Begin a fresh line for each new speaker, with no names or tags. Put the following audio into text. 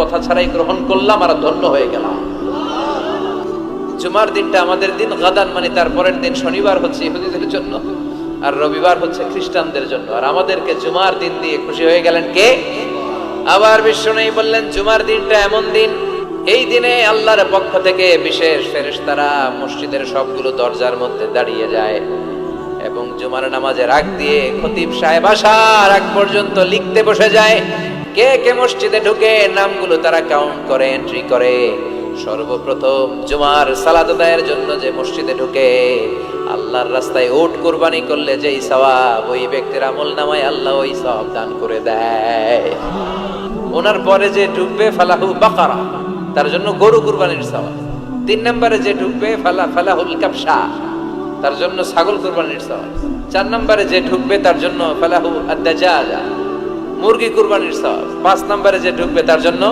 কথা ছাড়াই গ্রহণ করলাম আর ধন্য হয়ে গেলাম। জুমার দিনটা আমাদের দিন, গাদান মানে তারপরের দিন শনিবার হচ্ছে ইহুদিদের জন্য, আর রবিবার হচ্ছে খ্রিস্টানদের জন্য। আর আমাদেরকে জুমার দিন দিয়ে খুশি হয়ে গেলেন কে? আবার বিশ্বনবী বললেন জুমার দিনটা এমন দিন, এই দিনে আল্লাহর পক্ষ থেকে বিশেষ ফেরেশতারা মসজিদের সবগুলো দরজার মধ্যে দাঁড়িয়ে যায় এবং জুমার নামাজের আগ দিয়ে খতিব সাহেব আসার আগ পর্যন্ত লিখতে বসে যায়। কে কে মসজিদে ঢুকে নামগুলো তারা কাউন্ট করে, এন্ট্রি করে। সর্বপ্রথম জুমার সালাত আদায়ের জন্য যে মসজিদে ঢুকে আল্লাহর রাস্তায় উট কুরবানি করলে যেই সওয়াব, ওই ব্যক্তির আমলনামায় আল্লাহ ওই সওয়াব দান করে দেয়। ওনার পরে যে ঢুকবে ফালাহু বাকারা, তার জন্য গরু কুরবানির সওয়াব। 3 নম্বরে যে ঢুকবে ফালাহুল কাবশা, তার জন্য ছাগল কুরবানির সওয়াব। 4 নম্বরে যে ঢুকবে তার জন্য ফালাহু আদ-দাজাজা, মুরগি কুরবানির সওয়াব। 5 নম্বরে যে ঢুকবে তার জন্য